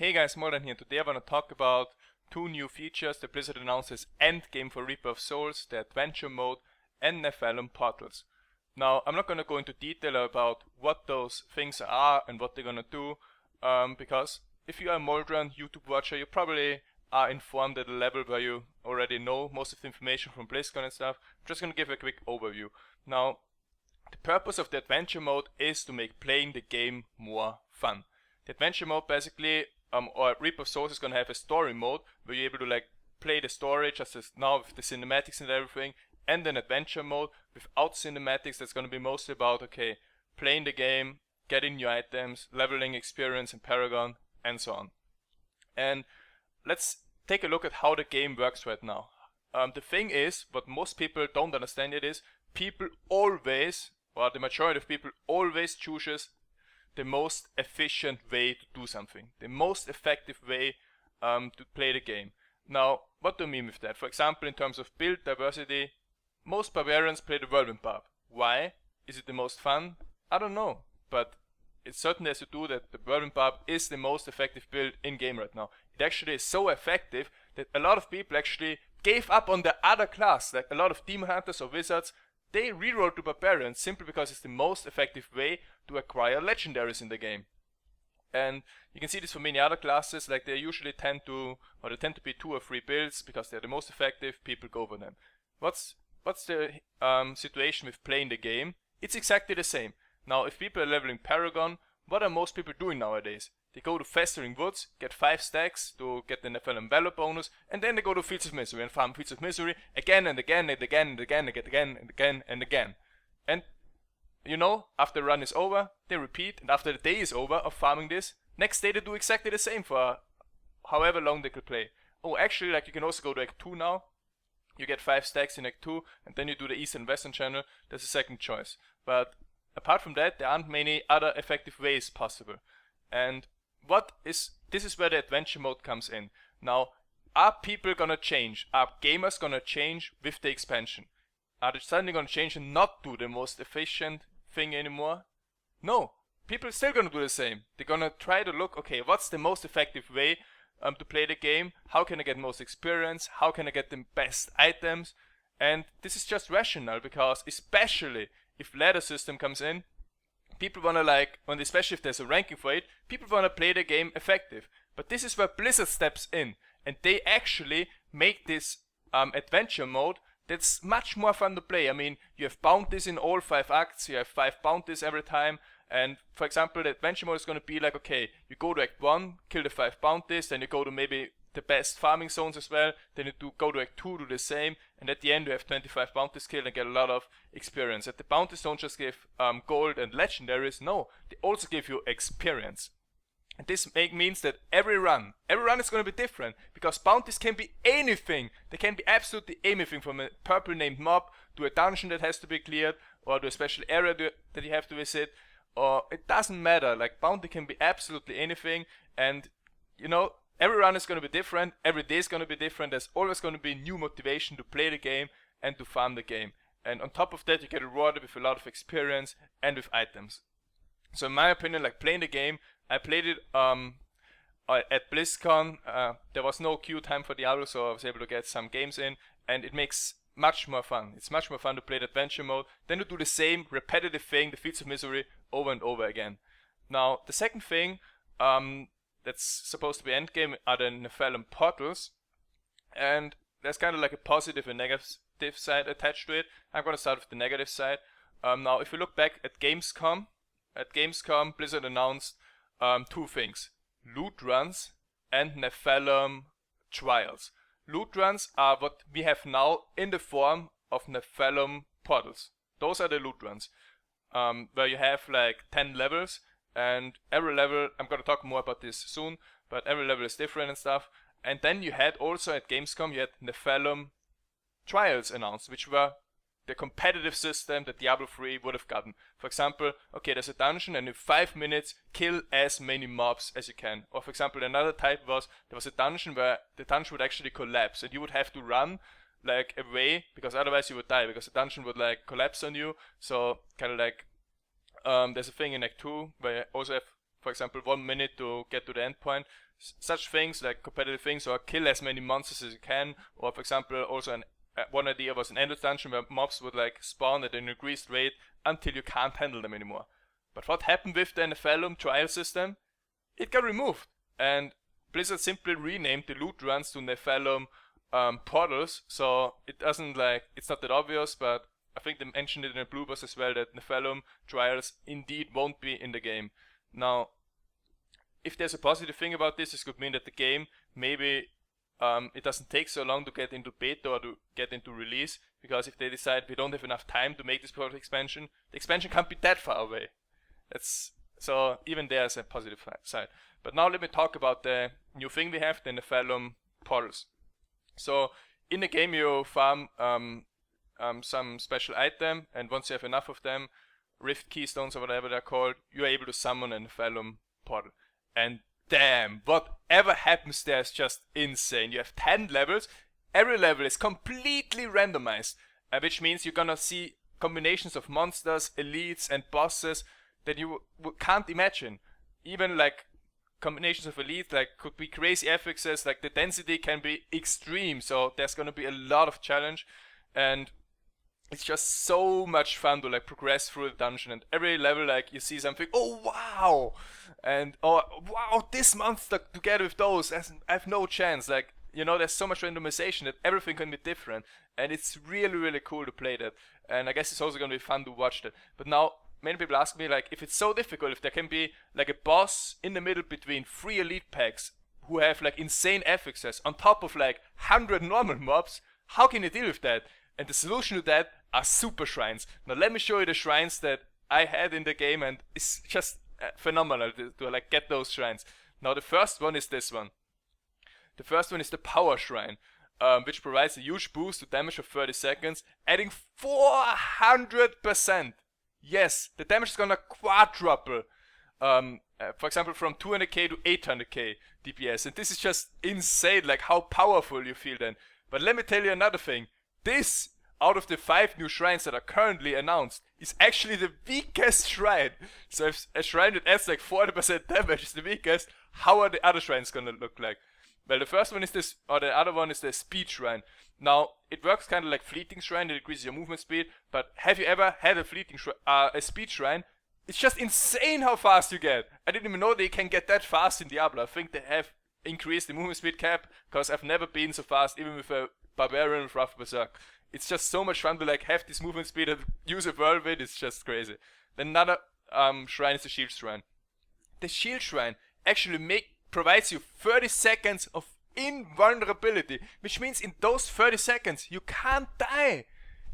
Hey guys, Moldran here. Today I want to talk about two new features that Blizzard announced as endgame for Reaper of Souls, the adventure mode and Nephalem portals. Now, I'm not going to go into detail about what those things are and what they're going to do, because if you are a Moldran YouTube watcher, you probably are informed at a level where you already know most of the information from BlizzCon and stuff. I'm just going to give a quick overview. Now, the purpose of the adventure mode is to make playing the game more fun. The adventure mode basically, or Reaper of Souls is going to have a story mode where you're able to like play the story just as now with the cinematics and everything, and an adventure mode without cinematics that's going to be mostly about, okay, playing the game, getting new items, leveling experience in Paragon, and so on. And let's take a look at how the game works right now. The thing is, what most people don't understand it is, people always, or the majority of people always chooses the most efficient way to do something, the most effective way to play the game. Now, what do I mean with that? For example, in terms of build diversity, most barbarians play the whirlwind barb. Why? Is it the most fun? I don't know, but it certainly has to do that the whirlwind barb is the most effective build in game right now. It actually is so effective that a lot of people actually gave up on the other class, like a lot of demon hunters or wizards. They reroll to barbarians simply because it's the most effective way to acquire legendaries in the game. And you can see this for many other classes, like they usually tend to be 2 or 3 builds because they're the most effective, people go for them. What's the situation with playing the game? It's exactly the same. Now, if people are leveling Paragon, what are most people doing nowadays? They go to Festering Woods, get 5 stacks to get the Nephalem Valor bonus, and then they go to Fields of Misery and farm Fields of Misery again and again and again and again and again and again and again. And you know, after the run is over, they repeat, and after the day is over of farming this, next day they do exactly the same for however long they could play. Oh, actually, like you can also go to Act 2 now. You get 5 stacks in Act 2, and then you do the East and Western channel. That's a second choice. But apart from that, there aren't many other effective ways possible. And this is where the adventure mode comes in. Now, are people gonna change? Are gamers gonna change with the expansion? Are they suddenly gonna change and not do the most efficient thing anymore? No, people are still gonna do the same. They're gonna try to look, okay, what's the most effective way to play the game? How can I get most experience? How can I get the best items? And this is just rational, because especially if ladder system comes in, people wanna especially if there's a ranking for it, people wanna play the game effective. But this is where Blizzard steps in, and they actually make this adventure mode that's much more fun to play. I mean, you have bounties in all 5 acts, you have 5 bounties every time, and for example, the adventure mode is gonna be like, okay, you go to Act 1, kill the 5 bounties, then you go to maybe the best farming zones as well, then you go to Act 2, do the same, and at the end you have 25 bounties killed and get a lot of experience. And the bounties don't just give gold and legendaries, no, they also give you experience. And this means that every run is going to be different, because bounties can be anything. They can be absolutely anything, from a purple named mob to a dungeon that has to be cleared, or to a special area that you have to visit, or it doesn't matter, like bounty can be absolutely anything. And you know, every run is going to be different, every day is going to be different, there's always going to be new motivation to play the game and to farm the game. And on top of that, you get rewarded with a lot of experience and with items. So in my opinion, like playing the game, I played it at BlizzCon. There was no queue time for Diablo, so I was able to get some games in, and it makes much more fun. It's much more fun to play the adventure mode than to do the same repetitive thing, the Fields of Misery, over and over again. Now, the second thing that's supposed to be endgame are the Nephalem portals, and there's kind of like a positive and negative side attached to it. I'm going to start with the negative side. Now, if we look back at Gamescom, Blizzard announced 2 things: loot runs and Nephalem trials. Loot runs are what we have now in the form of Nephalem portals. Those are the loot runs, where you have like 10 levels, and every level, I'm going to talk more about this soon, but every level is different and stuff. And then you had also at Gamescom, you had Nephalem trials announced, which were the competitive system that Diablo 3 would have gotten. For example, okay, there's a dungeon, and in 5 minutes kill as many mobs as you can. Or for example, another type was, there was a dungeon where the dungeon would actually collapse, and you would have to run like away, because otherwise you would die, because the dungeon would like collapse on you. So kind of like there's a thing in Act 2 where you also have, for example, 1 minute to get to the end point. such things like competitive things, or kill as many monsters as you can, or for example also one idea was an endless dungeon where mobs would like spawn at an increased rate until you can't handle them anymore. But what happened with the Nephalem trial system? It got removed, and Blizzard simply renamed the loot runs to Nephalem portals, so it doesn't like, it's not that obvious, but I think they mentioned it in the blue box as well, that Nephalem trials indeed won't be in the game. Now, if there's a positive thing about this could mean that the game, maybe it doesn't take so long to get into beta or to get into release, because if they decide we don't have enough time to make this product expansion, the expansion can't be that far away. So even there's a positive side. But now let me talk about the new thing we have, the Nephalem portals. So in the game you farm some special item, and once you have enough of them, rift keystones or whatever they're called, you are able to summon a Nephalem portal. And damn, whatever happens there is just insane. You have 10 levels, every level is completely randomized, which means you're gonna see combinations of monsters, elites and bosses that you can't imagine. Even like combinations of elites like could be crazy FXs, like the density can be extreme, so there's gonna be a lot of challenge, and it's just so much fun to like progress through the dungeon, and every level like you see something, oh wow, and oh wow, this monster together with those, I have no chance. Like, you know, there's so much randomization that everything can be different, and it's really really cool to play that, and I guess it's also gonna be fun to watch that. But now many people ask me, like, if it's so difficult, if there can be like a boss in the middle between 3 elite packs who have like insane FXs on top of like 100 normal mobs, how can you deal with that? And the solution to that are super shrines. Now let me show you the shrines that I had in the game, and it's just phenomenal to like get those shrines. Now the first one is this one. The first one is the Power Shrine, which provides a huge boost to damage for 30 seconds, adding 400%. Yes, the damage is gonna quadruple. For example, from 200k to 800k DPS, and this is just insane, like how powerful you feel then. But let me tell you another thing. This, out of the 5 new shrines that are currently announced, is actually the weakest shrine. So if a shrine that adds like 40% damage is the weakest, how are the other shrines gonna look like? Well, the first one is this, or the other one is the Speed Shrine. Now, it works kind of like Fleeting Shrine, it increases your movement speed, but have you ever had a Speed Shrine? It's just insane how fast you get. I didn't even know they can get that fast in Diablo. I think they have increased the movement speed cap, because I've never been so fast, even with a Barbarian with Rough Berserk. It's just so much fun to like have this movement speed and use a whirlwind. It's just crazy. Then another shrine is the Shield Shrine. The Shield Shrine actually provides you 30 seconds of invulnerability, which means in those 30 seconds you can't die.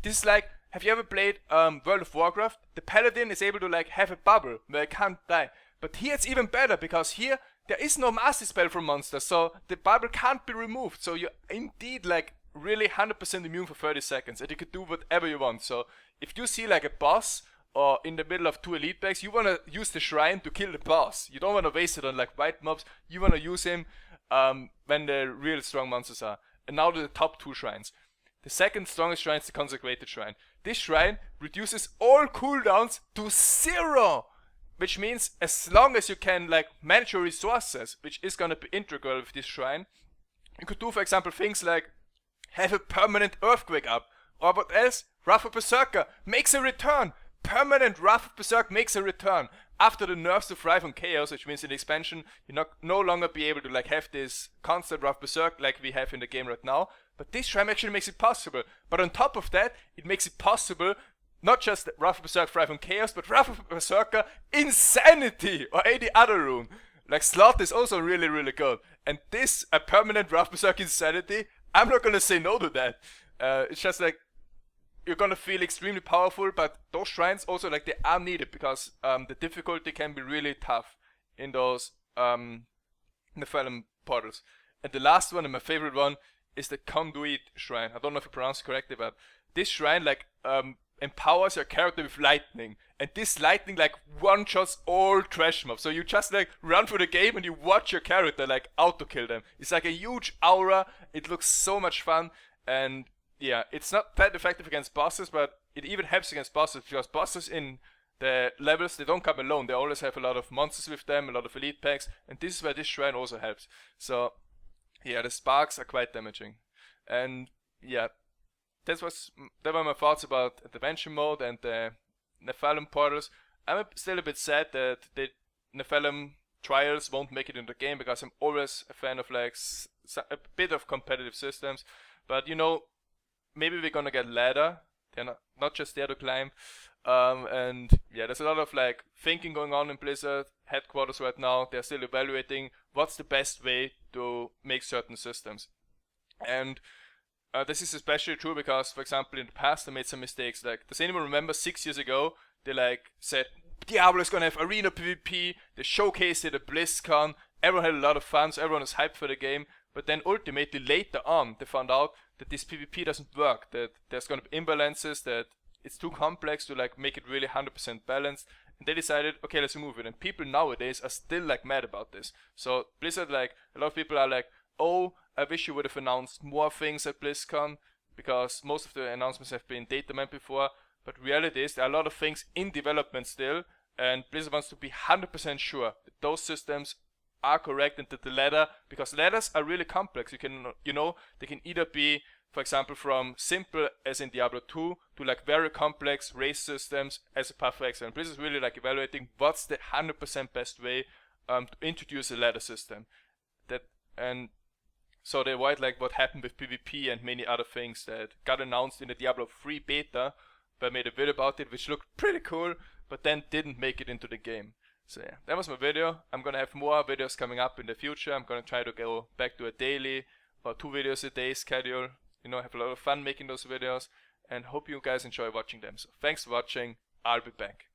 This is like, have you ever played World of Warcraft? The Paladin is able to like have a bubble where he can't die. But here it's even better, because here there is no master spell from monsters, so the bubble can't be removed. So you're indeed like really 100% immune for 30 seconds, and you can do whatever you want. So if you see like a boss or in the middle of 2 elite packs, you want to use the shrine to kill the boss. You don't want to waste it on like white mobs. You want to use him when the real strong monsters are. And now to the top 2 shrines. The second strongest shrine is the Consecrated Shrine. This shrine reduces all cooldowns to 0, which means as long as you can like manage your resources, which is gonna be integral with this shrine, you could do, for example, things like have a permanent earthquake up, or what else? Wrath of Berserker makes a return. Permanent Wrath of Berserk makes a return after the nerfs to Thrive on Chaos, which means in the expansion you no longer be able to like have this constant Wrath of Berserk like we have in the game right now. But this shrine actually makes it possible. But on top of that, it makes it possible not just Wrath of Berserk Thrive on Chaos, but Wrath of Berserker Insanity or any other rune. Like Slot is also really really good. And this, a permanent Wrath of Berserk Insanity, I'm not gonna say no to that. It's just like, you're gonna feel extremely powerful, but those shrines also like they are needed, because the difficulty can be really tough in those Nephalem portals. And the last one, and my favorite one, is the Conduit Shrine. I don't know if I pronounced it correctly, but this shrine like empowers your character with lightning, and this lightning like one-shots all trash mobs. So you just like run through the game and you watch your character like auto kill them. It's like a huge aura. It looks so much fun, and yeah, it's not that effective against bosses, but it even helps against bosses, because bosses in the levels, they don't come alone. They always have a lot of monsters with them, a lot of elite packs, and this is where this shrine also helps. So yeah, the sparks are quite damaging. And yeah, that were my thoughts about the Adventure mode and the Nephalem portals. I'm still a bit sad that the Nephalem trials won't make it in the game, because I'm always a fan of like a bit of competitive systems. But you know, maybe we're gonna get ladder. They're not just there to climb. And yeah, there's a lot of like thinking going on in Blizzard headquarters right now. They're still evaluating what's the best way to make certain systems. And this is especially true because, for example, in the past they made some mistakes. Like, does anyone remember 6 years ago they like said Diablo is gonna have arena PvP? They showcased it at BlizzCon. Everyone had a lot of fun, so everyone was hyped for the game. But then ultimately later on they found out that this PvP doesn't work. That there's gonna be imbalances. That it's too complex to like make it really 100% balanced. And they decided, okay, let's remove it. And people nowadays are still like mad about this. So Blizzard, like a lot of people are like, oh, I wish you would have announced more things at BlizzCon, because most of the announcements have been data mined before. But reality is there are a lot of things in development still, and Blizzard wants to be 100% sure that those systems are correct and that the ladder, because ladders are really complex. You can, you know, they can either be, for example, from simple as in Diablo 2 to like very complex race systems as a path for excellence. Blizzard is really like evaluating what's the 100% best way to introduce a ladder system. So they avoid like what happened with PvP and many other things that got announced in the Diablo 3 beta, but I made a video about it which looked pretty cool, but then didn't make it into the game. So yeah, that was my video. I'm gonna have more videos coming up in the future. I'm gonna try to go back to a daily or 2 videos a day schedule. You know, have a lot of fun making those videos, and hope you guys enjoy watching them. So thanks for watching. I'll be back.